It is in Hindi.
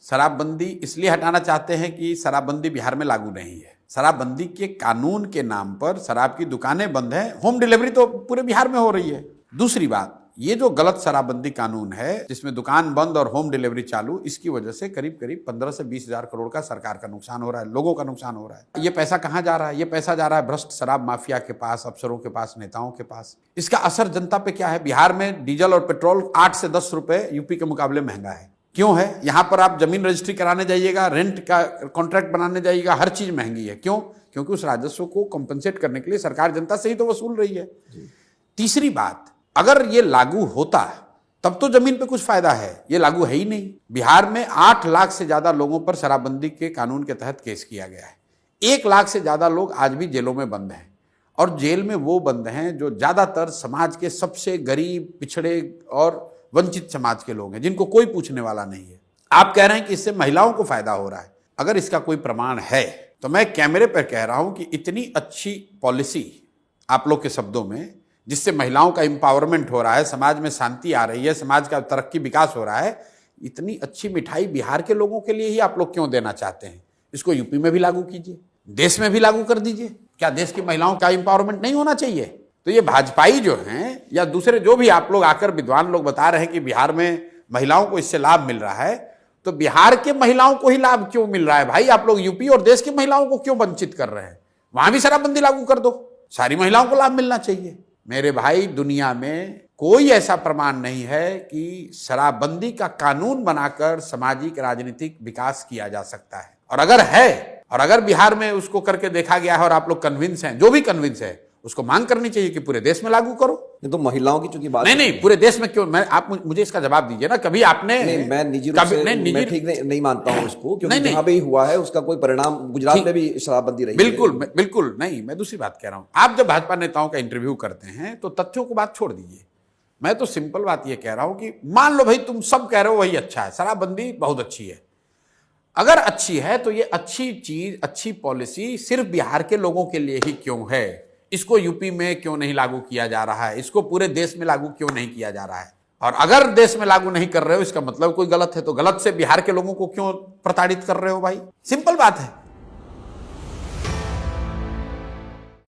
शराबबंदी इसलिए हटाना चाहते हैं कि शराबबंदी बिहार में लागू नहीं है। शराबबंदी के कानून के नाम पर शराब की दुकानें बंद हैं, होम डिलीवरी तो पूरे बिहार में हो रही है। दूसरी बात, ये जो गलत शराबबंदी कानून है जिसमें दुकान बंद और होम डिलीवरी चालू, इसकी वजह से करीब करीब 15 से 20 हजार करोड़ का सरकार का नुकसान हो रहा है, लोगों का नुकसान हो रहा है। ये पैसा कहां जा रहा है? ये पैसा जा रहा है भ्रष्ट शराब माफिया के पास, अफसरों के पास, नेताओं के पास। इसका असर जनता पे क्या है? बिहार में डीजल और पेट्रोल 8 से 10 रुपए यूपी के मुकाबले महंगा है। क्यों है? यहां पर आप जमीन रजिस्ट्री कराने जाइएगा, रेंट का कॉन्ट्रैक्ट बनाने जाइएगा, हर चीज महंगी है। क्यों? क्योंकि उस राजस्व को कंपनसेट करने के लिए सरकार जनता से ही तो वसूल रही है। तीसरी बात, अगर ये लागू होता तब तो जमीन पे कुछ फायदा है, ये लागू है ही नहीं। बिहार में 8 लाख से ज्यादा लोगों पर शराबबंदी के कानून के तहत केस किया गया है। 1 लाख से ज्यादा लोग आज भी जेलों में बंद हैं, और जेल में वो बंद हैं जो ज्यादातर समाज के सबसे गरीब, पिछड़े और वंचित समाज के लोग हैं, जिनको कोई पूछने वाला नहीं है। आप कह रहे हैं कि इससे महिलाओं को फायदा हो रहा है। अगर इसका कोई प्रमाण है तो मैं कैमरे पर कह रहा हूं कि इतनी अच्छी पॉलिसी, आप लोग के शब्दों में, जिससे महिलाओं का एम्पावरमेंट हो रहा है, समाज में शांति आ रही है, समाज का तरक्की विकास हो रहा है, इतनी अच्छी मिठाई बिहार के लोगों के लिए ही आप लोग क्यों देना चाहते हैं? इसको यूपी में भी लागू कीजिए, देश में भी लागू कर दीजिए। क्या देश की महिलाओं का एम्पावरमेंट नहीं होना चाहिए? तो ये भाजपाई जो हैं या दूसरे जो भी आप लोग आकर विद्वान लोग बता रहे हैं कि बिहार में महिलाओं को इससे लाभ मिल रहा है, तो बिहार के महिलाओं को ही लाभ क्यों मिल रहा है भाई? आप लोग यूपी और देश की महिलाओं को क्यों वंचित कर रहे हैं? वहां भी शराबबंदी लागू कर दो, सारी महिलाओं को लाभ मिलना चाहिए। मेरे भाई, दुनिया में कोई ऐसा प्रमाण नहीं है कि शराबबंदी का कानून बनाकर सामाजिक राजनीतिक विकास किया जा सकता है। और अगर है, और अगर बिहार में उसको करके देखा गया है और आप लोग कन्विंस हैं, जो भी कन्विंस है, उसको मांग करनी चाहिए कि पूरे देश में लागू करो। तो महिलाओं की चूंकि बात नहीं, पूरे देश में क्यों? आप मुझे इसका जवाब दीजिए ना। कभी आपने नहीं, मैं निजी रूप से मैं ठीक नहीं मानता हूं इसको, क्योंकि जहां भी हुआ है उसका कोई परिणाम, गुजरात में भी शराबबंदी रही। बिल्कुल नहीं, मैं दूसरी बात कह रहा हूं। आप जब भाजपा नेताओं का इंटरव्यू करते हैं तो तथ्यों को बात छोड़ दीजिए। मैं तो सिंपल बात यह कह रहा हूं कि मान लो भाई तुम सब कह रहे हो वही अच्छा है, शराबबंदी बहुत अच्छी है। अगर अच्छी है तो ये अच्छी चीज, अच्छी पॉलिसी सिर्फ बिहार के लोगों के लिए ही क्यों है? इसको यूपी में क्यों नहीं लागू किया जा रहा है? इसको पूरे देश में लागू क्यों नहीं किया जा रहा है? और अगर देश में लागू नहीं कर रहे हो, इसका मतलब कोई गलत है, तो गलत से बिहार के लोगों को क्यों प्रताड़ित कर रहे हो भाई? सिंपल बात है।